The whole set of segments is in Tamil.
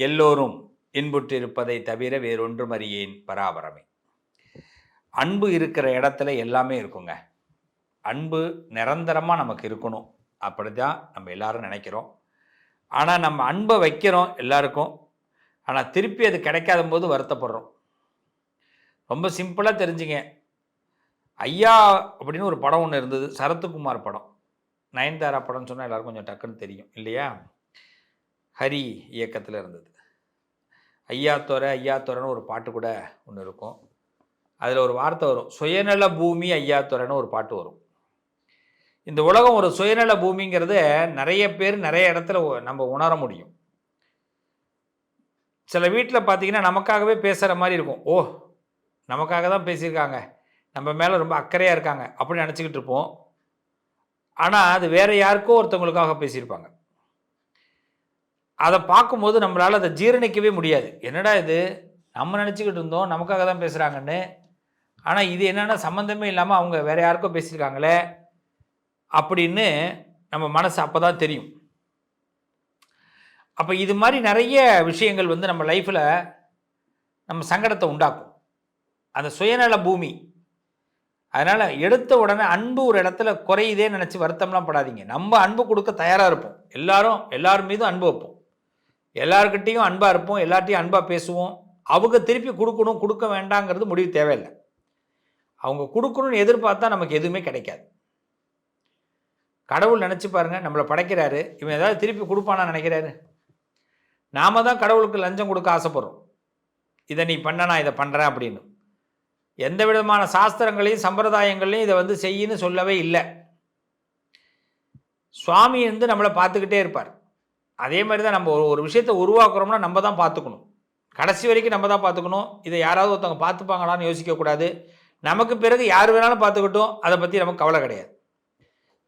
எல்லோரும் இன்புற்றிருப்பதை தவிர வேறொன்றும் அறியேன் பராபரமே. அன்பு இருக்கிற இடத்துல எல்லாமே இருக்குங்க. அன்பு நிரந்தரமா நமக்கு இருக்கணும். அப்படிதான் நம்ம எல்லாரும் நினைக்கிறோம். ஆனா நம்ம அன்பை வைக்கிறோம் எல்லாருக்கும். ஆனா திருப்பி அது கிடைக்காதம்போது வருத்தப்படுறோம். ரொம்ப சிம்பிளா தெரிஞ்சுங்க. ஐயா அப்படின்னு ஒரு படம் ஒண்ணு இருந்தது. சரத்குமார் படம். நயன்தாரா படம்னு சொன்னா எல்லாருக்கும் கொஞ்சம் டக்குன்னு தெரியும் இல்லையா? ஹரி இயக்கத்துல இருந்தது. ஐயா தொரன்னு ஒரு பாட்டு கூட ஒண்ணு இருக்கும். அதில் ஒரு வார்த்தை வரும். சுயநல பூமி ஐயா துறைன்னு ஒரு பாட்டு வரும். இந்த உலகம் ஒரு சுயநல பூமிங்கிறத நிறைய பேர் நிறைய இடத்துல நம்ம உணர முடியும். சில வீட்டில் பார்த்தீங்கன்னா நமக்காகவே பேசுகிற மாதிரி இருக்கும். ஓ, நமக்காக தான் பேசியிருக்காங்க, நம்ம மேலே ரொம்ப அக்கறையாக இருக்காங்க அப்படின்னு நினச்சிக்கிட்டு இருப்போம். ஆனால் அது வேற யாருக்கோ ஒருத்தவங்களுக்காக பேசியிருப்பாங்க. அதை பார்க்கும்போது நம்மளால் அதை ஜீரணிக்கவே முடியாது. என்னடா இது, நம்ம நினச்சிக்கிட்டு இருந்தோம் நமக்காக தான் பேசுகிறாங்கன்னு, ஆனால் இது என்னென்னா சம்மந்தமே இல்லாமல் அவங்க வேறு யாருக்கோ பேசியிருக்காங்களே அப்படின்னு நம்ம மனசு அப்போ தான் தெரியும். அப்போ இது மாதிரி நிறைய விஷயங்கள் வந்து நம்ம லைஃப்பில் நம்ம சங்கடத்தை உண்டாக்கும். அந்த சுயநல பூமி. அதனால் எடுத்த உடனே அன்பு ஒரு இடத்துல குறையுதே நினச்சி வருத்தம்லாம் படாதீங்க. நம்ம அன்பு கொடுக்க தயாராக இருப்போம். எல்லார் மீதும் அன்பு வைப்போம். எல்லார்கிட்டையும் அன்பாக இருப்போம். எல்லார்ட்டையும் அன்பாக பேசுவோம். அவங்க திருப்பி கொடுக்கணும் கொடுக்க வேண்டாங்கிறது முடிவு தேவையில்லை. அவங்க கொடுக்கணும்னு எதிர்பார்த்தா நமக்கு எதுவுமே கிடைக்காது. கடவுள் நினச்சி பாருங்கள், நம்மளை படைக்கிறாரு, இவன் ஏதாவது திருப்பி கொடுப்பானா நினைக்கிறாரு? நாம தான் கடவுளுக்கு லஞ்சம் கொடுக்க ஆசைப்படுறோம். இதை நீ பண்ண, நான் இதை பண்ணுறேன் அப்படின்னு. எந்த விதமான சாஸ்திரங்களையும் சம்பிரதாயங்களையும் இதை வந்து செய்யின்னு சொல்லவே இல்லை. சுவாமி வந்து நம்மளை பார்த்துக்கிட்டே இருப்பார். அதே மாதிரி தான் நம்ம ஒரு விஷயத்தை உருவாக்குறோம்னா நம்ம தான் பார்த்துக்கணும். கடைசி வரைக்கும் நம்ம தான் பார்த்துக்கணும். இதை யாராவது ஒருத்தவங்க பார்த்துப்பாங்களான்னு யோசிக்கக்கூடாது. நமக்கு பிறகு யார் வேணாலும் பார்த்துக்கிட்டோம், அதை பற்றி நமக்கு கவலை கிடையாது.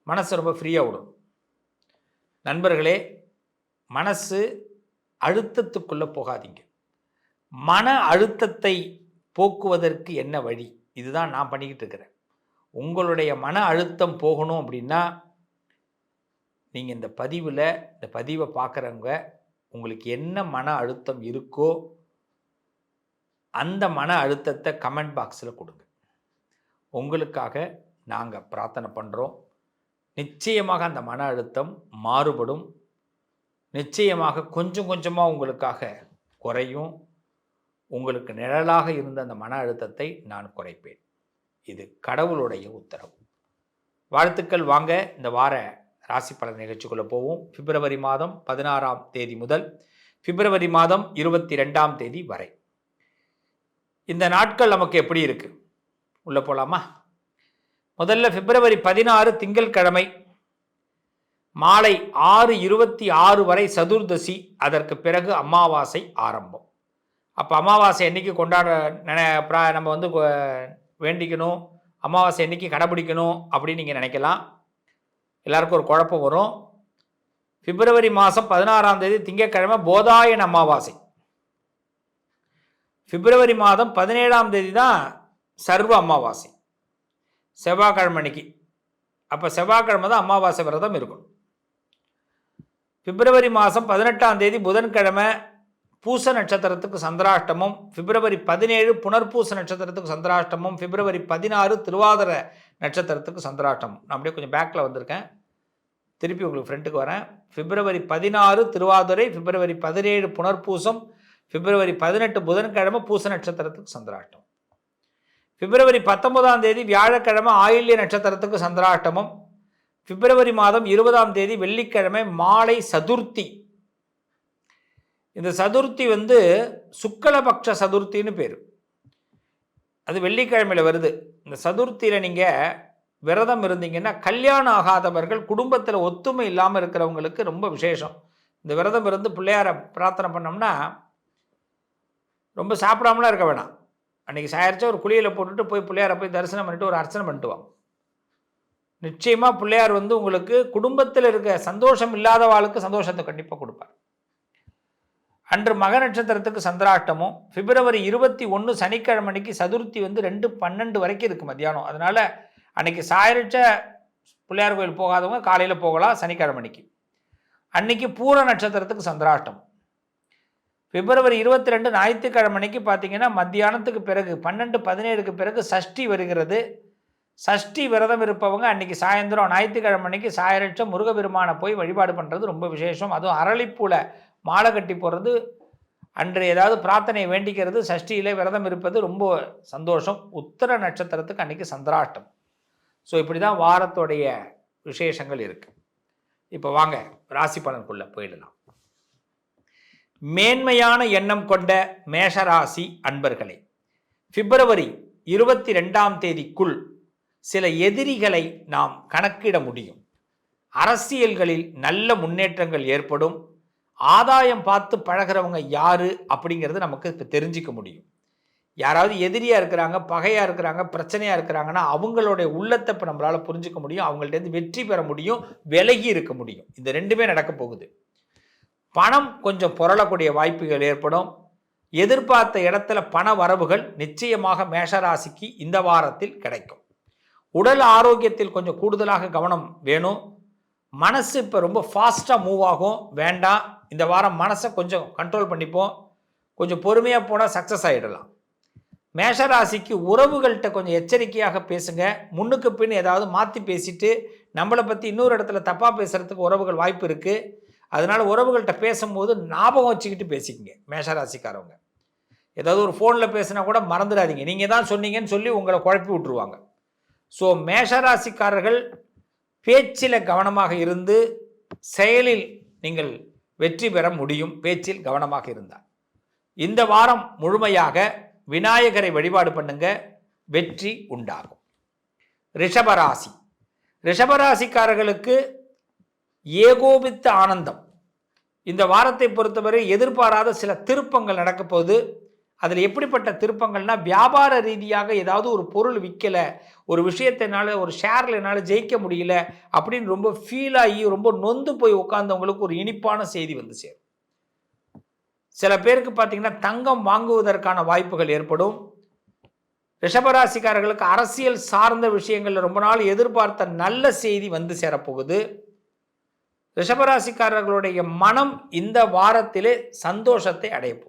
மனசை ரொம்ப ஃப்ரீயாக விடும். நண்பர்களே, மனசு அழுத்தத்துக்குள்ளே போகாதீங்க. மன அழுத்தத்தை போக்குவதற்கு என்ன வழி? இதுதான் நான் பண்ணிக்கிட்டு இருக்கிறேன். உங்களுடைய மன அழுத்தம் போகணும் அப்படின்னா நீங்கள் இந்த பதிவை பார்க்குறவங்க உங்களுக்கு என்ன மன அழுத்தம் இருக்கோ அந்த மன அழுத்தத்தை கமெண்ட் பாக்ஸில் கொடுங்க. உங்களுக்காக நாங்கள் பிரார்த்தனை பண்ணுறோம். நிச்சயமாக அந்த மன அழுத்தம் மாறுபடும். நிச்சயமாக கொஞ்சம் கொஞ்சமாக உங்களுக்காக குறையும். உங்களுக்கு நிழலாக இருந்த அந்த மன அழுத்தத்தை நான் குறைப்பேன். இது கடவுளுடைய உத்தரவு. வாழ்த்துக்கள். வாங்க இந்த வார ராசி பலன் நிகழ்ச்சிக்குள்ளே போவோம். பிப்ரவரி மாதம் 16ஆம் தேதி முதல் பிப்ரவரி மாதம் 22ஆம் தேதி வரை இந்த நாட்கள் நமக்கு எப்படி இருக்கு உள்ள போலாமா? முதல்ல பிப்ரவரி 16 திங்கட்கிழமை மாலை 6:26 வரை சதுர்தசி. அதற்கு பிறகு அமாவாசை ஆரம்பம். அப்போ அமாவாசை என்னைக்கு நம்ம வந்து வேண்டிக்கணும், அமாவாசை என்னைக்கு கடைபிடிக்கணும் அப்படின்னு நீங்கள் நினைக்கலாம். எல்லாருக்கும் ஒரு குழப்பம் வரும். பிப்ரவரி மாதம் 16ஆம் தேதி திங்கட்கிழமை போதாயன அமாவாசை. பிப்ரவரி மாதம் 17ஆம் தேதி தான் சர்வ அமாவாசை, செவ்வாய்க்கிழமை அன்னைக்கு. அப்போ செவ்வாய்க்கிழமை தான் அமாவாசை விரதம் இருக்கணும். பிப்ரவரி மாதம் 18ஆம் தேதி புதன்கிழமை பூச நட்சத்திரத்துக்கு சந்திராஷ்டமம். பிப்ரவரி 17 புனர்பூச நட்சத்திரத்துக்கு சந்திராஷ்டமம். பிப்ரவரி 16 திருவாதிரை நட்சத்திரத்துக்கு சந்திராஷ்டமம். நான் அப்படியே கொஞ்சம் பேக்கில் வந்திருக்கேன், திருப்பி உங்களுக்கு ஃப்ரெண்டுக்கு வரேன். பிப்ரவரி 16 திருவாதிரை, பிப்ரவரி 17 புனர்பூசம், பிப்ரவரி 18 புதன்கிழமை பூச நட்சத்திரத்துக்கு சந்திராஷ்டமம். பிப்ரவரி 19ஆம் தேதி வியாழக்கிழமை ஆயில்ய நட்சத்திரத்துக்கு சந்திராஷ்டமம். பிப்ரவரி மாதம் 20ஆம் தேதி வெள்ளிக்கிழமை மாலை சதுர்த்தி. இந்த சதுர்த்தி வந்து சுக்லபக்ஷ சதுர்த்தின்னு பேர். அது வெள்ளிக்கிழமையில் வருது. இந்த சதுர்த்தியில் நீங்கள் விரதம் இருந்தீங்கன்னா கல்யாணம் ஆகாதவர்கள், குடும்பத்தில் ஒத்துமை இல்லாமல் இருக்கிறவங்களுக்கு ரொம்ப விசேஷம். இந்த விரதம் இருந்து பிள்ளையாரை பிரார்த்தனை பண்ணோம்னா ரொம்ப சாப்பிடாமலாம் இருக்க வேணாம். அன்றைக்கி சாயரிச்சா ஒரு குளியலை போட்டுட்டு போய் பிள்ளையாரை போய் தரிசனம் பண்ணிட்டு ஒரு அர்ச்சனை பண்ணிட்டு வாங்க. நிச்சயமாக பிள்ளையார் வந்து உங்களுக்கு குடும்பத்தில் இருக்க சந்தோஷம் இல்லாதவாளுக்கு சந்தோஷத்தை கண்டிப்பாக கொடுப்பார். அன்று மக நட்சத்திரத்துக்கு சந்திராஷ்டமும். பிப்ரவரி 21 சனிக்கிழமை அன்னைக்கு சதுர்த்தி வந்து 2:12 வரைக்கும் இருக்குது மத்தியானம். அதனால் அன்னைக்கு சாயரிச்ச பிள்ளையார் கோயில் போகாதவங்க காலையில் போகலாம் சனிக்கிழமை அன்னைக்கு. அன்னைக்கு பூர நட்சத்திரத்துக்கு சந்திராஷ்டம். பிப்ரவரி 22 ஞாயிற்றுக்கிழமை அன்னைக்கு பார்த்தீங்கன்னா மத்தியானத்துக்கு பிறகு 12:17க்கு பிறகு சஷ்டி வருகிறது. சஷ்டி விரதம் இருப்பவங்க அன்னைக்கு சாயந்தரம் ஞாயிற்றுக்கிழமை அன்னைக்கு சாயரட்ச முருகபெருமானை போய் வழிபாடு பண்ணுறது ரொம்ப விசேஷம். அதுவும் அரளிப்பூல மாலை கட்டி போடுறது, அன்று ஏதாவது பிரார்த்தனை வேண்டிக்கிறது, சஷ்டியில் விரதம் இருப்பது ரொம்ப சந்தோஷம். உத்தர நட்சத்திரத்துக்கு அன்றைக்கி சந்திராஷ்டம். ஸோ இப்படி தான் வாரத்துடைய விசேஷங்கள் இருக்குது. இப்போ வாங்க ராசி பலனுக்குள்ளே போயிடலாம். மேன்மையான எண்ணம் கொண்ட மேஷராசி அன்பர்களே, பிப்ரவரி 22ஆம் தேதிக்குள் சில எதிரிகளை நாம் கணக்கிட முடியும். அரசியல்களில் நல்ல முன்னேற்றங்கள் ஏற்படும். ஆதாயம் பார்த்து பழகிறவங்க யாரு அப்படிங்கிறது நமக்கு இப்போ தெரிஞ்சிக்க முடியும். யாராவது எதிரியாக இருக்கிறாங்க, பகையாக இருக்கிறாங்க, பிரச்சனையாக இருக்கிறாங்கன்னா அவங்களுடைய உள்ளத்தை இப்போ நம்மளால் புரிஞ்சிக்க முடியும். அவங்கள்ட்டேருந்து வெற்றி பெற முடியும், விலகி இருக்க முடியும். இந்த ரெண்டுமே நடக்க போகுது. பணம் கொஞ்சம் புரளக்கூடிய வாய்ப்புகள் ஏற்படும். எதிர்பார்த்த இடத்துல பண வரவுகள் நிச்சயமாக மேஷராசிக்கு இந்த வாரத்தில் கிடைக்கும். உடல் ஆரோக்கியத்தில் கொஞ்சம் கூடுதலாக கவனம் வேணும். மனசு இப்போ ரொம்ப ஃபாஸ்ட்டாக மூவ் ஆகும், வேண்டாம். இந்த வாரம் மனசை கொஞ்சம் கண்ட்ரோல் பண்ணிப்போம். கொஞ்சம் பொறுமையாக போனால் சக்ஸஸ் ஆகிடலாம். மேஷராசிக்கு உறவுகள்கிட்ட கொஞ்சம் எச்சரிக்கையாக பேசுங்க. முன்னுக்கு பின் ஏதாவது மாற்றி பேசிட்டு நம்மளை பற்றி இன்னொரு இடத்துல தப்பாக பேசுகிறதுக்கு உறவுகள் வாய்ப்பு இருக்குது. அதனால் உறவுகள்கிட்ட பேசும்போது ஞாபகம் வச்சுக்கிட்டு பேசிக்கங்க. மேஷராசிக்காரவங்க ஏதாவது ஒரு ஃபோனில் பேசினா கூட மறந்துடாதீங்க. நீங்கள் தான் சொன்னீங்கன்னு சொல்லி உங்களை குழப்பி விட்டுருவாங்க. ஸோ மேஷராசிக்காரர்கள் பேச்சில் கவனமாக இருந்து செயலில் நீங்கள் வெற்றி பெற முடியும். பேச்சில் கவனமாக இருந்தால் இந்த வாரம் முழுமையாக விநாயகரை வழிபாடு பண்ணுங்க, வெற்றி உண்டாகும். ரிஷபராசி, ரிஷபராசிக்காரர்களுக்கு ஏகோபித்த ஆனந்தம். இந்த வாரத்தை பொறுத்தவரை எதிர்பாராத சில திருப்பங்கள் நடக்க போகுது. அதில் எப்படிப்பட்ட திருப்பங்கள்னா, வியாபார ரீதியாக ஏதாவது ஒரு பொருள் விற்கலை, ஒரு விஷயத்தினால ஒரு ஷேரில் என்னால் ஜெயிக்க முடியல அப்படின்னு ரொம்ப ஃபீல் ஆகி ரொம்ப நொந்து போய் உட்கார்ந்தவங்களுக்கு ஒரு இனிப்பான செய்தி வந்து சேரும். சில பேருக்கு பார்த்தீங்கன்னா தங்கம் வாங்குவதற்கான வாய்ப்புகள் ஏற்படும். ரிஷபராசிக்காரர்களுக்கு அரசியல் சார்ந்த விஷயங்களில் ரொம்ப நாள் எதிர்பார்த்த நல்ல செய்தி வந்து சேரப்போகுது. ரிஷபராசிக்காரர்களுடைய மனம் இந்த வாரத்திலே சந்தோஷத்தை அடைய போகுது.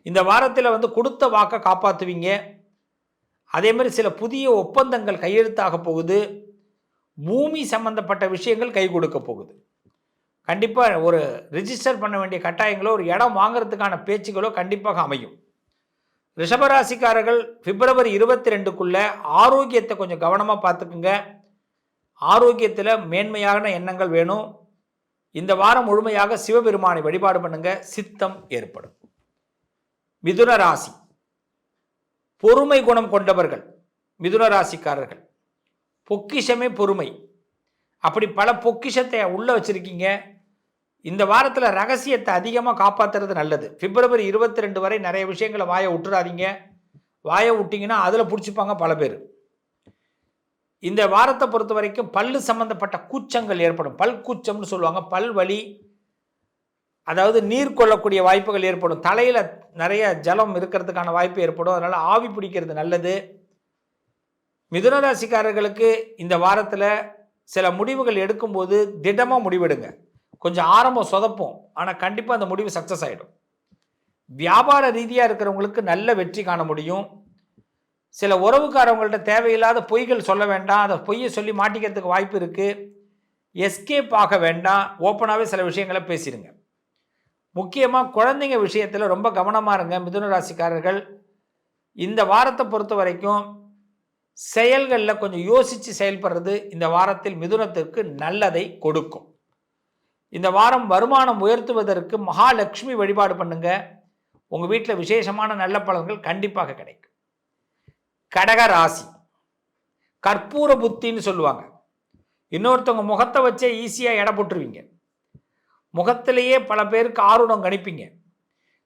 இந்த வாரத்தில் வந்து கொடுத்த வாக்கை காப்பாற்றுவீங்க. அதே மாதிரி சில புதிய ஒப்பந்தங்கள் கையெழுத்தாக போகுது. பூமி சம்பந்தப்பட்ட விஷயங்கள் கை கொடுக்க போகுது. கண்டிப்பாக ஒரு ரிஜிஸ்டர் பண்ண வேண்டிய கட்டாயங்களோ ஒரு இடம் வாங்கிறதுக்கான பேச்சுகளோ கண்டிப்பாக அமையும். ரிஷபராசிக்காரர்கள் பிப்ரவரி 22க்குள்ள ஆரோக்கியத்தை கொஞ்சம் கவனமாக பார்த்துக்குங்க. ஆரோக்கியத்தில் மேன்மையான எண்ணங்கள் வேணும். இந்த வாரம் முழுமையாக சிவபெருமானை வழிபாடு பண்ணுங்க, சித்தம் ஏற்படும். மிதுன ராசி, பொறுமை குணம் கொண்டவர்கள் மிதுன ராசிக்காரர்கள். பொக்கிஷமே பொறுமை. அப்படி பல பொக்கிஷத்தை உள்ள வச்சிருக்கீங்க. இந்த வாரத்தில் ரகசியத்தை அதிகமாக காப்பாற்றுறது நல்லது. பிப்ரவரி 22 வரை நிறைய விஷயங்களை வாயை விட்டுறாதீங்க. வாயை விட்டிங்கன்னா அதில் பிடிச்சிப்பாங்க பல பேர். இந்த வாரத்தை பொறுத்த வரைக்கும் பல்லு சம்பந்தப்பட்ட கூச்சங்கள் ஏற்படும். பல் கூச்சம்னு சொல்லுவாங்க. பல் வலி, அதாவது நீர் கொள்ளக்கூடிய வாய்ப்புகள் ஏற்படும். தலையில் நிறைய ஜலம் இருக்கிறதுக்கான வாய்ப்பு ஏற்படும். அதனால் ஆவி பிடிக்கிறது நல்லது. மிதுன ராசிக்காரர்களுக்கு இந்த வாரத்தில் சில முடிவுகள் எடுக்கும்போது திடமாக முடிவெடுங்க. கொஞ்சம் ஆரம்பம் சொதப்போம், ஆனால் கண்டிப்பாக அந்த முடிவு சக்ஸஸ் ஆகிடும். வியாபார ரீதியாக இருக்கிறவங்களுக்கு நல்ல வெற்றி காண முடியும். சில உறவுக்காரவங்கள்ட்ட தேவையில்லாத பொய்கள் சொல்ல வேண்டாம். அதை பொய்யை சொல்லி மாட்டிக்கிறதுக்கு வாய்ப்பு இருக்குது. எஸ்கேப் ஆக வேண்டாம். ஓப்பனாகவே சில விஷயங்களை பேசிடுங்க. முக்கியமாக குழந்தைங்க விஷயத்தில் ரொம்ப கவனமாக இருங்க மிதுன ராசிக்காரர்கள். இந்த வாரத்தை பொறுத்த வரைக்கும் செயல்களில் கொஞ்சம் யோசித்து செயல்படுறது இந்த வாரத்தில் மிதுனத்திற்கு நல்லதை கொடுக்கும். இந்த வாரம் வருமானம் உயர்த்துவதற்கு மகாலட்சுமி வழிபாடு பண்ணுங்க. உங்கள் வீட்டில் விசேஷமான நல்ல பலன்கள் கண்டிப்பாக கிடைக்கும். கடக ராசி, கற்பூர புத்தின்னு சொல்லுவாங்க. இன்னொருத்தவங்க முகத்தை வச்சே ஈஸியாக எடை போட்டுருவீங்க. முகத்திலேயே பல பேருக்கு ஆர்வம் கணிப்பீங்க.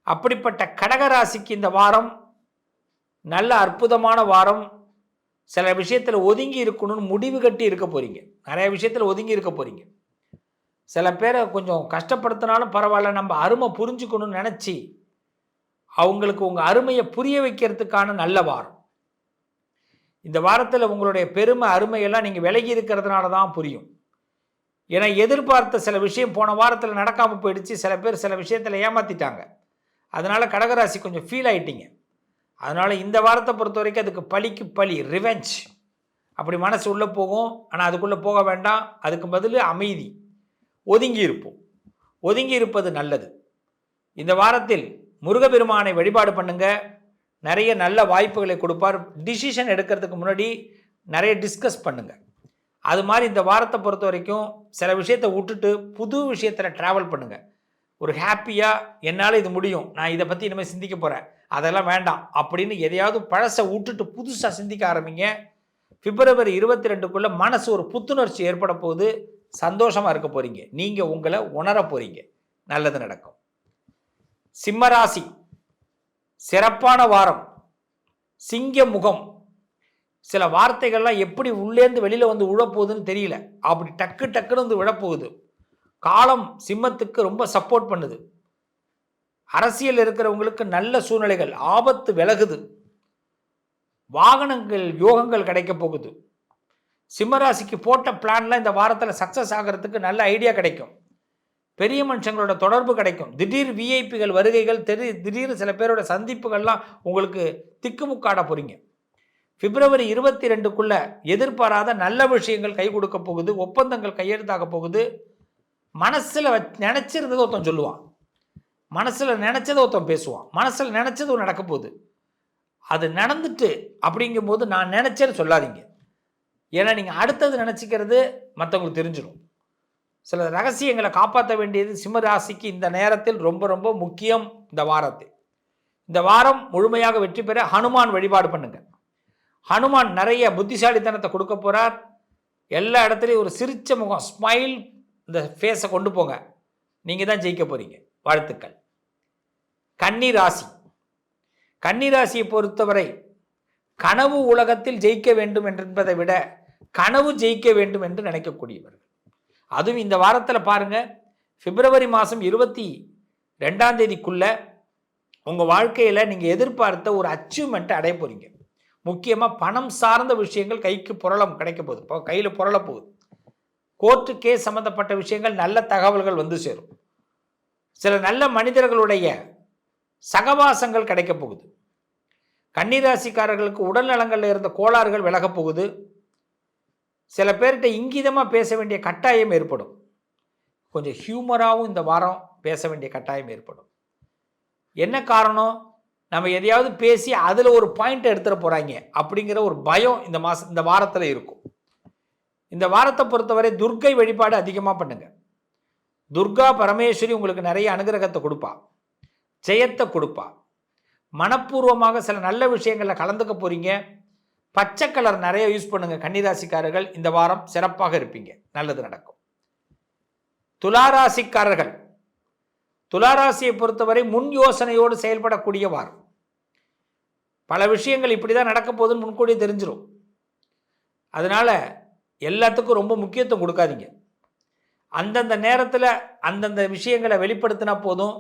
அப்படிப்பட்ட கடகராசிக்கு இந்த வாரம் நல்ல அற்புதமான வாரம். சில விஷயத்தில் ஒதுங்கி இருக்கணும்னு முடிவு கட்டி இருக்க போகிறீங்க. நிறைய விஷயத்தில் ஒதுங்கி இருக்க போகிறீங்க. சில பேரை கொஞ்சம் கஷ்டப்படுத்தினாலும் பரவாயில்ல, நம்ம அருமை புரிஞ்சுக்கணும்னு நினச்சி அவங்களுக்கு உங்கள் அருமையை புரிய வைக்கிறதுக்கான நல்ல வாரம். இந்த வாரத்தில் உங்களுடைய பெருமை அருமையெல்லாம் நீங்கள் விலகி இருக்கிறதுனால தான் புரியும். ஏன்னா எதிர்பார்த்த சில விஷயம் போன வாரத்தில் நடக்காமல் போயிடுச்சு, சில பேர் சில விஷயத்தில் ஏமாற்றிட்டாங்க. அதனால் கடகராசி கொஞ்சம் ஃபீல் ஆகிட்டீங்க. அதனால் இந்த வாரத்தை பொறுத்த வரைக்கும் அதுக்கு பழிக்கு பழி, ரிவெஞ்ச் அப்படி மனசு உள்ளே போகும். ஆனால் அதுக்குள்ளே போக வேண்டாம். அதுக்கு பதில் அமைதி, ஒதுங்கி இருப்போம். ஒதுங்கி இருப்பது நல்லது. இந்த வாரத்தில் முருகப்பெருமானை வழிபாடு பண்ணுங்க, நிறைய நல்ல வாய்ப்புகளை கொடுப்பார். டிசிஷன் எடுக்கிறதுக்கு முன்னாடி நிறைய டிஸ்கஸ் பண்ணுங்க. அது மாதிரி இந்த வாரத்தை பொறுத்த வரைக்கும் சில விஷயத்தை விட்டுட்டு புது விஷயத்தில் ட்ராவல் பண்ணுங்க. ஒரு ஹாப்பியாக என்னால் இது முடியும், நான் இதை பற்றி இனிமேல் சிந்திக்க போகிறேன், அதெல்லாம் வேண்டாம் அப்படின்னு எதையாவது பழசை விட்டுட்டு புதுசாக சிந்திக்க ஆரம்பிங்க. பிப்ரவரி 22க்குள்ளே மனசு ஒரு புத்துணர்ச்சி ஏற்பட போகுது. சந்தோஷமாக இருக்க போகிறீங்க. நீங்கள் உங்களை உணர போகிறீங்க. நல்லது நடக்கும். சிம்மராசி சிறப்பான வாரம். சிங்க முகம். சில வார்த்தைகள்லாம் எப்படி உள்ளேருந்து வெளியில் வந்து விழப்போகுதுன்னு தெரியல. அப்படி டக்கு டக்குன்னு வந்து விழப்போகுது. காலம் சிம்மத்துக்கு ரொம்ப சப்போர்ட் பண்ணுது. அரசியல் இருக்கிறவங்களுக்கு நல்ல சூழ்நிலைகள், ஆபத்து விலகுது. வாகனங்கள் யோகங்கள் கிடைக்க போகுது. சிம்மராசிக்கு போட்ட பிளான்லாம் இந்த வாரத்தில் சக்ஸஸ் ஆகிறதுக்கு நல்ல ஐடியா கிடைக்கும். பெரிய மனுஷங்களோட தொடர்பு கிடைக்கும். திடீர் விஐபிகள் வருகைகள், திடீர்னு சில பேரோட சந்திப்புகள்லாம் உங்களுக்கு திக்குமுக்காட போகிறீங்க. பிப்ரவரி 22க்குள்ளே எதிர்பாராத நல்ல விஷயங்கள் கை கொடுக்க போகுது. ஒப்பந்தங்கள் கையெழுத்தாக போகுது. மனசில் நினச்சிருந்ததை ஒருத்தன் சொல்லுவான், மனசில் நினச்சதை ஒருத்தன் பேசுவான், மனசில் நினச்சது ஒரு நடக்க போகுது. அது நடந்துட்டு அப்படிங்கும்போது நான் நினச்சேன்னு சொல்லாதீங்க. ஏன்னா நீங்கள் அடுத்தது நினச்சிக்கிறது மற்றவங்களுக்கு தெரிஞ்சிடும். சில ரகசியங்களை காப்பாற்ற வேண்டியது சிம்மராசிக்கு இந்த நேரத்தில் ரொம்ப ரொம்ப முக்கியம். இந்த வாரம் முழுமையாக வெற்றி பெற ஹனுமான் வழிபாடு பண்ணுங்க. ஹனுமான் நிறைய புத்திசாலித்தனத்தை கொடுக்க போகிறார். எல்லா இடத்துலையும் ஒரு சிரிச்ச முகம், ஸ்மைல், இந்த ஃபேஸை கொண்டு போங்க. நீங்கள் தான் ஜெயிக்க போகிறீங்க. வாழ்த்துக்கள். கன்னிராசி. கன்னிராசியை பொறுத்தவரை கனவு உலகத்தில் ஜெயிக்க வேண்டும் என்பதை விட கனவு ஜெயிக்க வேண்டும் என்று நினைக்கக்கூடியவர்கள். அதுவும் இந்த வாரத்தில் பாருங்கள், பிப்ரவரி மாதம் 22ஆம் தேதிக்குள்ளே உங்கள் வாழ்க்கையில் நீங்கள் எதிர்பார்த்த ஒரு அச்சீவ்மெண்ட்டை அடைய போகிறீங்க. முக்கியமாக பணம் சார்ந்த விஷயங்கள் கைக்கு கிடைக்க போகுது. இப்போ கையில் புரள போகுது. கோர்ட்டு கேஸ் சம்மந்தப்பட்ட விஷயங்கள், நல்ல தகவல்கள் வந்து சேரும். சில நல்ல மனிதர்களுடைய சகவாசங்கள் கிடைக்க போகுது. கன்னிராசிக்காரர்களுக்கு உடல் நலங்களில் இருந்த கோளாறுகள் விலகப் போகுது. சில பேர்கிட்ட இங்கிதமாக பேச வேண்டிய கட்டாயம் ஏற்படும். கொஞ்சம் ஹியூமராகவும் இந்த வாரம் பேச வேண்டிய கட்டாயம் ஏற்படும். என்ன காரணம்? நம்ம எதையாவது பேசி அதில் ஒரு பாயிண்ட் எடுத்துட போகிறாங்க அப்படிங்கிற ஒரு பயம் இந்த வாரத்தில் இருக்கும். இந்த வாரத்தை பொறுத்தவரை துர்க்கை வழிபாடு அதிகமாக பண்ணுங்க. துர்கா பரமேஸ்வரி உங்களுக்கு நிறைய அனுகிரகத்தை கொடுப்பா, ஜெயத்தை கொடுப்பா. மனப்பூர்வமாக சில நல்ல விஷயங்களில் கலந்துக்க போகிறீங்க. பச்சை கலர் நிறைய யூஸ் பண்ணுங்க. கன்னிராசிக்காரர்கள் இந்த வாரம் சிறப்பாக இருப்பீங்க. நல்லது நடக்கும். துளாராசிக்காரர்கள், துளாராசியை பொறுத்தவரை முன் யோசனையோடு செயல்படக்கூடிய வாரம். பல விஷயங்கள் இப்படி தான் நடக்க போகுதுன்னு முன்கூடியே தெரிஞ்சிடும். அதனால் எல்லாத்துக்கும் ரொம்ப முக்கியத்துவம் கொடுக்காதீங்க. அந்தந்த நேரத்தில் அந்தந்த விஷயங்களை வெளிப்படுத்தினா போதும்.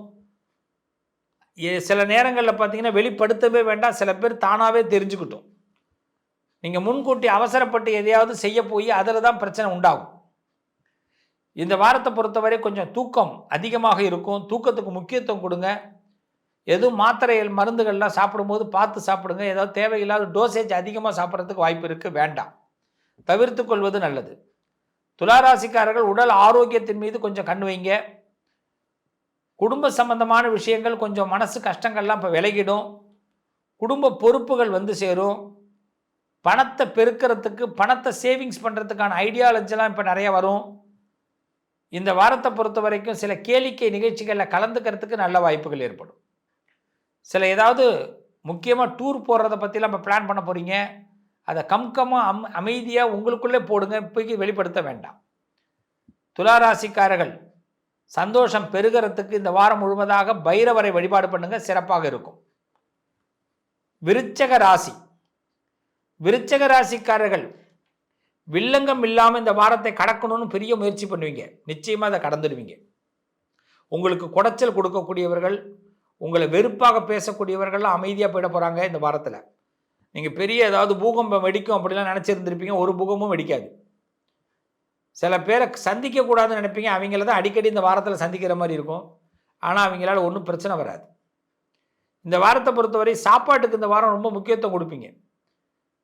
சில நேரங்களில் பார்த்தீங்கன்னா வெளிப்படுத்தவே வேண்டாம், சில பேர் தானாகவே தெரிஞ்சுக்கிட்டோம். நீங்கள் முன்கூட்டி அவசரப்பட்டு எதையாவது செய்ய போய் அதில் தான் பிரச்சனை உண்டாகும். இந்த வாரத்தை பொறுத்தவரை கொஞ்சம் தூக்கம் அதிகமாக இருக்கும். தூக்கத்துக்கு முக்கியத்துவம் கொடுங்க. எதுவும் மாத்திரைகள் மருந்துகள்லாம் சாப்பிடும்போது பார்த்து சாப்பிடுங்க. ஏதாவது தேவையில்லாத டோசேஜ் அதிகமாக சாப்பிட்றதுக்கு வாய்ப்பு இருக்குது, வேண்டாம், தவிர்த்து கொள்வது நல்லது. துளாராசிக்காரர்கள் உடல் ஆரோக்கியத்தின் மீது கொஞ்சம் கண் வைங்க. குடும்ப சம்பந்தமான விஷயங்கள் கொஞ்சம் மனசு கஷ்டங்கள்லாம் இப்போ விலகிடும். குடும்ப பொறுப்புகள் வந்து சேரும். பணத்தை பெருக்கிறதுக்கு, பணத்தை சேவிங்ஸ் பண்ணுறதுக்கான ஐடியாலஜிலாம் இப்போ நிறைய வரும். இந்த வாரத்தை பொறுத்த வரைக்கும் சில கேளிக்கை நிகழ்ச்சிகளில் கலந்துக்கிறதுக்கு நல்ல வாய்ப்புகள் ஏற்படும். சில ஏதாவது முக்கியமாக டூர் போடுறத பற்றிலாம் இப்போ பிளான் பண்ண போகிறீங்க. அதை கம்கமாக அமைதியாக உங்களுக்குள்ளே போடுங்க. இப்போக்கி வெளிப்படுத்த வேண்டாம். துளாராசிக்காரர்கள் சந்தோஷம் பெருகிறதுக்கு இந்த வாரம் முழுவதாக பைரவரை வழிபாடு பண்ணுங்க, சிறப்பாக இருக்கும். விருச்சக ராசி. விருச்சக ராசிக்காரர்கள் வில்லங்கம் இல்லாமல் இந்த வாரத்தை கடக்கணும்னு பெரிய முயற்சி பண்ணுவீங்க. நிச்சயமாக அதை கடந்துடுவீங்க. உங்களுக்கு குடைச்சல் கொடுக்கக்கூடியவர்கள், உங்களை வெறுப்பாக பேசக்கூடியவர்கள்லாம் அமைதியாக போயிட போகிறாங்க இந்த வாரத்தில். நீங்கள் பெரிய ஏதாவது பூகம்பம் வெடிக்கும் அப்படிலாம் நினச்சிருந்துருப்பீங்க. ஒரு பூகமும் வெடிக்காது. சில பேரை சந்திக்கக்கூடாதுன்னு நினைப்பீங்க, அவங்கள தான் அடிக்கடி இந்த வாரத்தில் சந்திக்கிற மாதிரி இருக்கும். ஆனால் அவங்களால ஒன்றும் பிரச்சனை வராது. இந்த வாரத்தை பொறுத்தவரை சாப்பாட்டுக்கு இந்த வாரம் ரொம்ப முக்கியத்துவம் கொடுப்பீங்க.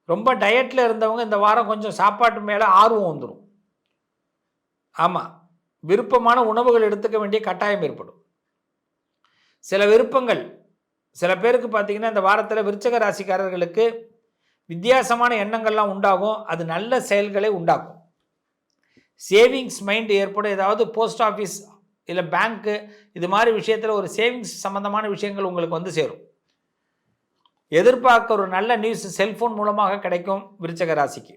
ரொம்ப டயட்டில் இருந்தவங்க இந்த வாரம் கொஞ்சம் சாப்பாட்டு மேலே ஆர்வம் வந்துடும். ஆமாம், விருப்பமான உணவுகள் எடுத்துக்க வேண்டிய கட்டாயம் ஏற்படும். சில விருப்பங்கள் சில பேருக்கு பார்த்தீங்கன்னா இந்த வாரத்தில் விருச்சிக ராசிக்காரர்களுக்கு வித்தியாசமான எண்ணங்கள்லாம் உண்டாகும். அது நல்ல செயல்களை உண்டாக்கும். சேவிங்ஸ் மைண்ட் ஏற்படும். ஏதாவது போஸ்ட் ஆஃபீஸ் இல்லை பேங்க்கு இது மாதிரி விஷயத்தில் ஒரு சேவிங்ஸ் சம்மந்தமான விஷயங்கள் உங்களுக்கு வந்து சேரும். எதிர்பார்க்க ஒரு நல்ல நியூஸ் செல்ஃபோன் மூலமாக கிடைக்கும். விருச்சிக ராசிக்கு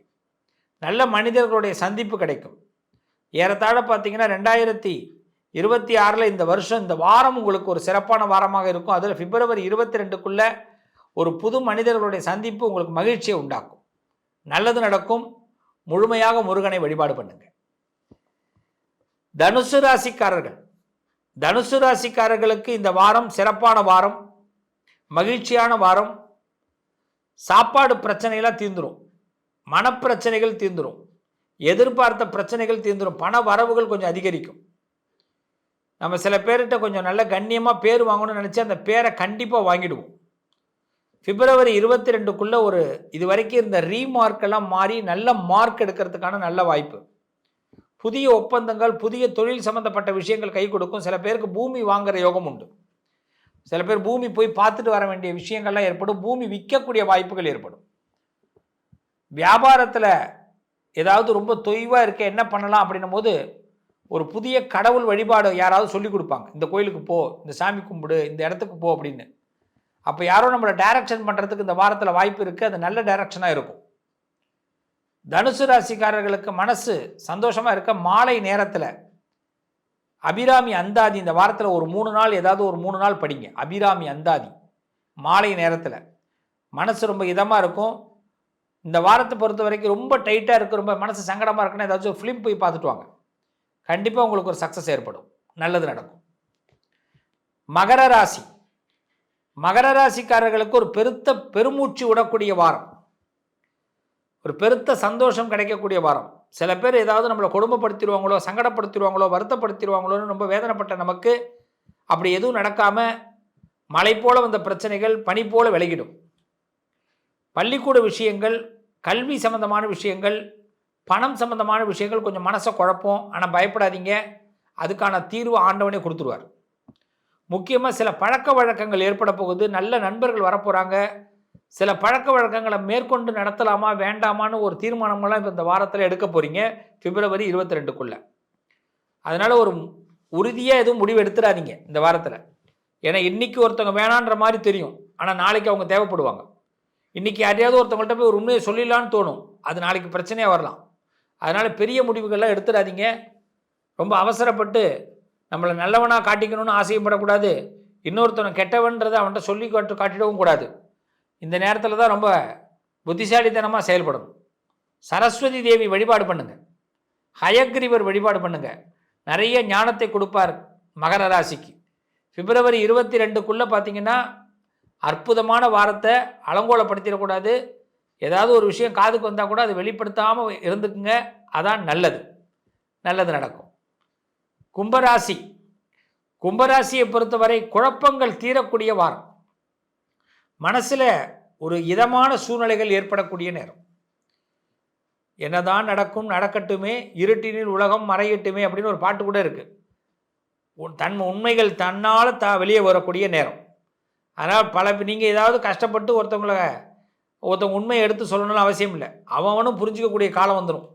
நல்ல மனிதர்களுடைய சந்திப்பு கிடைக்கும். ஏறத்தாழ பார்த்தீங்கன்னா 2026 இந்த வருஷம் இந்த வாரம் உங்களுக்கு ஒரு சிறப்பான வாரமாக இருக்கும். அதில் பிப்ரவரி 22க்குள்ளே ஒரு புது மனிதர்களுடைய சந்திப்பு உங்களுக்கு மகிழ்ச்சியை உண்டாக்கும். நல்லது நடக்கும். முழுமையாக முருகனை வழிபாடு பண்ணுங்க. தனுசு ராசிக்காரர்களுக்கு இந்த வாரம் சிறப்பான வாரம், மகிழ்ச்சியான வாரம். சாப்பாடு பிரச்சனைகளாக தீர்ந்துடும். மனப்பிரச்சனைகள் தீர்ந்துடும். எதிர்பார்த்த பிரச்சனைகள் தீர்ந்துடும். பண வரவுகள் கொஞ்சம் அதிகரிக்கும். நம்ம சில பேர்கிட்ட கொஞ்சம் நல்ல கண்ணியமாக பேர் வாங்கணும்னு நினச்சி அந்த பேரை கண்டிப்பாக வாங்கிடுவோம். பிப்ரவரி 22க்குள்ளே ஒரு இது வரைக்கும் இருந்த ரீமார்க்கெல்லாம் மாறி நல்ல மார்க் எடுக்கிறதுக்கான நல்ல வாய்ப்பு. புதிய ஒப்பந்தங்கள், புதிய தொழில் சம்மந்தப்பட்ட விஷயங்கள் கை கொடுக்கும். சில பேருக்கு பூமி வாங்குகிற யோகம் உண்டு. சில பேர் பூமி போய் பார்த்துட்டு வர வேண்டிய விஷயங்கள்லாம் ஏற்படும். பூமி விற்கக்கூடிய வாய்ப்புகள் ஏற்படும். வியாபாரத்தில் ஏதாவது ரொம்ப தொய்வாக இருக்க என்ன பண்ணலாம் அப்படின்னும் போது ஒரு புதிய கடவுள் வழிபாடு யாராவது சொல்லி கொடுப்பாங்க. இந்த கோயிலுக்கு போ, இந்த சாமி கும்பிடு, இந்த இடத்துக்கு போ அப்படின்னு. அப்போ யாரோ நம்மளை டைரக்ஷன் பண்ணுறதுக்கு இந்த வாரத்தில் வாய்ப்பு இருக்குது. அது நல்ல டைரக்ஷனாக இருக்கும். தனுசு ராசிக்காரர்களுக்கு மனசு சந்தோஷமாக இருக்க மாலை நேரத்தில் அபிராமி அந்தாதி இந்த வாரத்தில் ஒரு 3 நாள் ஏதாவது ஒரு 3 நாள் படிங்க. அபிராமி அந்தாதி மாலை நேரத்தில் மனசு ரொம்ப இதமாக இருக்கும். இந்த வாரத்தை பொறுத்த வரைக்கும் ரொம்ப டைட்டாக இருக்குது, ரொம்ப மனசு சங்கடமாக இருக்குன்னா ஏதாச்சும் ஒரு ஃபிலிம் போய் பார்த்துட்டு வாங்க. கண்டிப்பாக உங்களுக்கு ஒரு சக்ஸஸ் ஏற்படும். நல்லது நடக்கும். மகர ராசிக்காரர்களுக்கு ஒரு பெருமூச்சு விடக்கூடிய வாரம், ஒரு பெருத்த சந்தோஷம் கிடைக்கக்கூடிய வாரம். சில பேர் ஏதாவது நம்மளை கொடுமைப்படுத்திடுவாங்களோ, சங்கடப்படுத்திடுவாங்களோ, வருத்தப்படுத்திடுவாங்களோன்னு ரொம்ப வேதனைப்பட்ட நமக்கு அப்படி எதுவும் நடக்காமல் மழை போல வந்த பிரச்சனைகள் பனி போல விலகிடும். பள்ளிக்கூட விஷயங்கள், கல்வி சம்பந்தமான விஷயங்கள், பணம் சம்பந்தமான விஷயங்கள் கொஞ்சம் மனசை குழப்பம். ஆனால் பயப்படாதீங்க, அதுக்கான தீர்வு ஆண்டவனே கொடுத்துருவார். முக்கியமாக சில பழக்க வழக்கங்கள் ஏற்பட போகுது. நல்ல நண்பர்கள் வரப்போகிறாங்க. சில பழக்க வழக்கங்களை மேற்கொண்டு நடத்தலாமா வேண்டாமான்னு ஒரு தீர்மானங்கள்லாம் இப்போ இந்த வாரத்தில் எடுக்க போகிறீங்க பிப்ரவரி 22க்குள்ளே. அதனால் ஒரு உறுதியாக எதுவும் முடிவு எடுத்துடாதீங்க இந்த வாரத்தில். ஏன்னா இன்றைக்கி ஒருத்தவங்க வேணான்ற மாதிரி தெரியும், ஆனால் நாளைக்கு அவங்க தேவைப்படுவாங்க. இன்றைக்கி யாரையாவது ஒருத்தவங்கள்ட்ட போய் ஒரு உண்மையை சொல்லிடலான்னு தோணும், அது நாளைக்கு பிரச்சனையாக வரலாம். அதனால் பெரிய முடிவுகள்லாம் எடுத்துடாதீங்க. ரொம்ப அவசரப்பட்டு நம்மளை நல்லவனாக காட்டிக்கணும்னு ஆசைப்படக்கூடாது. இன்னொருத்தவனை கெட்டவன்றதை அவன்கிட்ட சொல்லி காட்டிடவும் கூடாது. இந்த நேரத்தில் தான் ரொம்ப புத்திசாலித்தனமாக செயல்படணும். சரஸ்வதி தேவி வழிபாடு பண்ணுங்கள். ஹயக்ரீவர் வழிபாடு பண்ணுங்கள். நிறைய ஞானத்தை கொடுப்பார் மகர ராசிக்கு. பிப்ரவரி 22க்குள்ளே பார்த்தீங்கன்னா அற்புதமான வாரத்தை அலங்கோலப்படுத்திடக்கூடாது. ஏதாவது ஒரு விஷயம் காதுக்கு வந்தால் கூட அதை வெளிப்படுத்தாமல் இருந்துக்குங்க. அதான் நல்லது நடக்கும். கும்பராசியை பொறுத்தவரை குழப்பங்கள் தீரக்கூடிய வாரம். மனசில் ஒரு இதமான சூழ்நிலைகள் ஏற்படக்கூடிய நேரம். என்னதான் நடக்கட்டுமே, இருட்டினில் உலகம் மறையட்டுமே அப்படின்னு ஒரு பாட்டு கூட இருக்குது. உண்மைகள் தன்னால் வெளியே வரக்கூடிய நேரம். அதனால் நீங்கள் ஏதாவது கஷ்டப்பட்டு ஒருத்தவங்க உண்மையை எடுத்து சொல்லணும்னு அவசியம் இல்லை. அவனும் புரிஞ்சிக்கக்கூடிய காலம் வந்துடும்.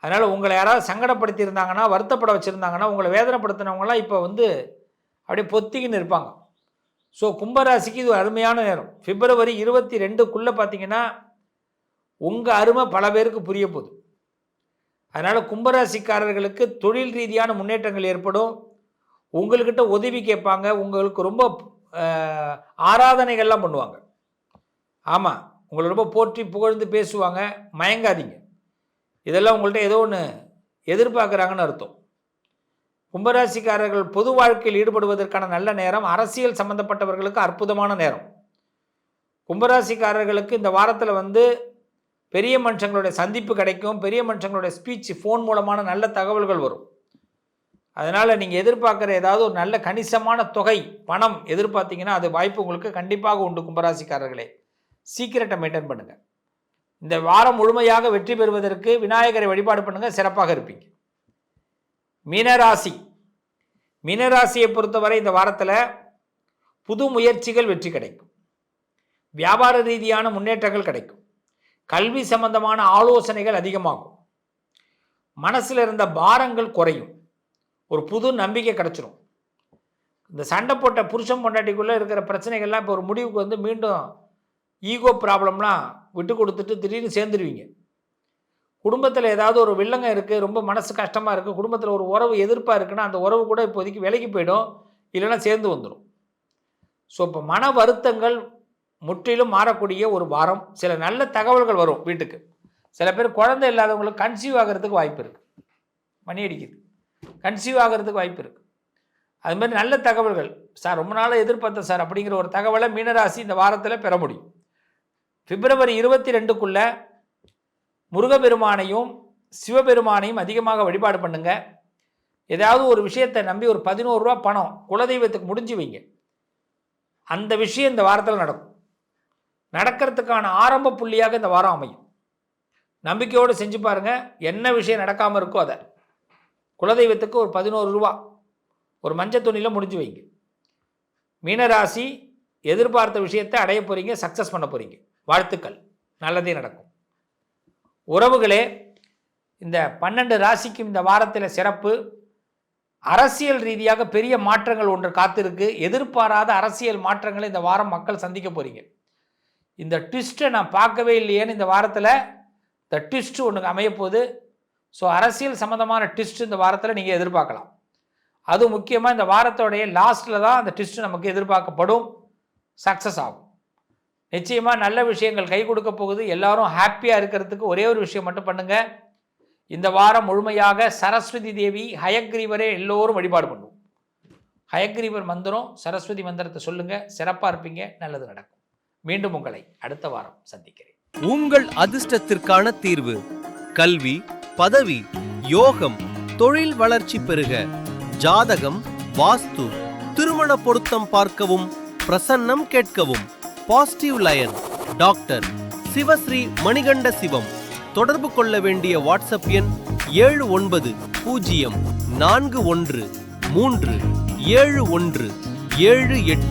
அதனால் உங்களை யாராவது சங்கடப்படுத்தியிருந்தாங்கன்னா, வருத்தப்பட வச்சுருந்தாங்கன்னா, உங்களை வேதனைப்படுத்தினவங்களாம் இப்போ அப்படியே பொத்திக்கின்னு இருப்பாங்க. ஸோ கும்பராசிக்கு இது அருமையான நேரம். பிப்ரவரி 22க்குள்ளே பார்த்தீங்கன்னா உங்கள் அருமை பல பேருக்கு புரிய போகுது. அதனால் கும்பராசிக்காரர்களுக்கு தொழில் ரீதியான முன்னேற்றங்கள் ஏற்படும். உங்கள்கிட்ட உதவி கேட்பாங்க. உங்களுக்கு ரொம்ப ஆராதனைகள்லாம் பண்ணுவாங்க. ஆமாம், உங்களை ரொம்ப போற்றி புகழ்ந்து பேசுவாங்க. மயங்காதீங்க. இதெல்லாம் உங்கள்கிட்ட ஏதோ ஒன்று எதிர்பார்க்குறாங்கன்னு அர்த்தம். கும்பராசிக்காரர்கள் பொது வாழ்க்கையில் ஈடுபடுவதற்கான நல்ல நேரம். அரசியல் சம்பந்தப்பட்டவர்களுக்கு அற்புதமான நேரம். கும்பராசிக்காரர்களுக்கு இந்த வாரத்தில் பெரிய மனுஷங்களுடைய சந்திப்பு கிடைக்கும், பெரிய மனுஷங்களுடைய ஸ்பீச், ஃபோன் மூலமான நல்ல தகவல்கள் வரும். அதனால் நீங்கள் எதிர்பார்க்குற ஏதாவது ஒரு நல்ல கணிசமான தொகை பணம் எதிர்பார்த்தீங்கன்னா அது வாய்ப்பு உங்களுக்கு கண்டிப்பாக உண்டு. கும்பராசிக்காரர்களே, சீக்கிரட்டை மெயின்டைன் பண்ணுங்கள். இந்த வாரம் முழுமையாக வெற்றி பெறுவதற்கு விநாயகரை வழிபாடு பண்ணுங்கள், சிறப்பாக இருப்பீங்க. மீனராசி, மீனராசியை பொறுத்தவரை இந்த வாரத்தில் புது முயற்சிகள் வெற்றி கிடைக்கும், வியாபார ரீதியான முன்னேற்றங்கள் கிடைக்கும், கல்வி சம்பந்தமான ஆலோசனைகள் அதிகமாகும், மனசில் இருந்த பாரங்கள் குறையும், ஒரு புது நம்பிக்கை கிடச்சிரும். இந்த சண்டை போட்ட புருஷன் பொண்டாட்டிக்குள்ளே இருக்கிற பிரச்சனைகள்லாம் இப்போ ஒரு முடிவுக்கு வந்து மீண்டும் ஈகோ ப்ராப்ளம்லாம் விட்டு கொடுத்துட்டு திடீர்னு சேர்ந்துருவீங்க. குடும்பத்தில் ஏதாவது ஒரு வில்லங்க இருக்குது, ரொம்ப மனசு கஷ்டமாக இருக்குது, குடும்பத்தில் ஒரு உறவு எதிர்ப்பாக இருக்குன்னா அந்த உறவு கூட இப்போதைக்கு விலகி போயிடும், இல்லைன்னா சேர்ந்து வந்துடும். ஸோ இப்போ மன வருத்தங்கள் முற்றிலும் மாறக்கூடிய ஒரு வாரம். சில நல்ல தகவல்கள் வரும் வீட்டுக்கு. சில பேர் குழந்தை இல்லாதவங்களுக்கு கன்சீவ் ஆகிறதுக்கு வாய்ப்பு இருக்குது, மணி அடிக்குது, கன்சீவ் ஆகிறதுக்கு வாய்ப்பு இருக்குது. அதுமாதிரி நல்ல தகவல்கள், சார் ரொம்ப நாளாக எதிர்பார்த்தேன் சார் அப்படிங்கிற ஒரு தகவலை மீனராசி இந்த வாரத்தில் பெற முடியும். பிப்ரவரி 22க்குள்ளே முருகப்பெருமானையும் சிவபெருமானையும் அதிகமாக வழிபாடு பண்ணுங்க. ஏதாவது ஒரு விஷயத்தை நம்பி ஒரு 11 ரூபா பணம் குலதெய்வத்துக்கு முடிஞ்சு வைங்க. அந்த விஷயம் இந்த வாரத்தில் நடக்கும். நடக்கிறதுக்கான ஆரம்ப புள்ளியாக இந்த வாரம் அமையும். நம்பிக்கையோடு செஞ்சு பாருங்கள். என்ன விஷயம் நடக்காமல் இருக்கோ அதை குலதெய்வத்துக்கு ஒரு 11 ரூபா ஒரு மஞ்சள் துணியில் முடிஞ்சு வைங்க. மீனராசி, எதிர்பார்த்த விஷயத்தை அடைய போகிறீங்க, சக்ஸஸ் பண்ண போகிறீங்க. வாழ்த்துக்கள், நல்லதே நடக்கும். உறவுகளே, இந்த 12 ராசிக்கும் இந்த வாரத்தில் சிறப்பு. அரசியல் ரீதியாக பெரிய மாற்றங்கள் ஒன்று காத்திருக்கு. எதிர்பாராத அரசியல் மாற்றங்களை இந்த வாரம் மக்கள் சந்திக்க போகிறீங்க. இந்த ட்விஸ்ட்டை நான் பார்க்கவே இல்லையேன்னு இந்த வாரத்தில் இந்த ட்விஸ்ட்டு ஒன்று அமையப்போகுது. ஸோ அரசியல் சம்மந்தமான ட்விஸ்ட் இந்த வாரத்தில் நீங்கள் எதிர்பார்க்கலாம். அது முக்கியமாக இந்த வாரத்தோடைய லாஸ்ட்டில் தான் அந்த ட்விஸ்ட்டு நமக்கு எதிர்பார்க்கப்படும், சக்ஸஸ் ஆகும். நிச்சயமாக நல்ல விஷயங்கள் கை கொடுக்க போகுது. எல்லாரும் ஹாப்பியாக இருக்கிறதுக்கு ஒரே ஒரு விஷயம் மட்டும் பண்ணுங்கள். இந்த வாரம் முழுமையாக சரஸ்வதி தேவி, ஹயக்ரீவரே எல்லோரும் வழிபாடு பண்ணுவோம். ஹயக்ரீவர் மந்திரம், சரஸ்வதி மந்திரத்தை சொல்லுங்கள், சிறப்பாக இருப்பீங்க, நல்லது நடக்கும். மீண்டும் உங்களை அடுத்த வாரம் சந்திக்கிறேன். உங்கள் அதிர்ஷ்டத்திற்கான தீர்வு: கல்வி, பதவி, யோகம், தொழில் வளர்ச்சி பெருக, ஜாதகம், வாஸ்து, திருமண பொருத்தம் பார்க்கவும், பிரசன்னம் கேட்கவும். Positive lion doctor Sivasri Manikanda Sivam. தொடர்பு கொள்ள வேண்டிய வாட்ஸ்அப் எண் 7904137178.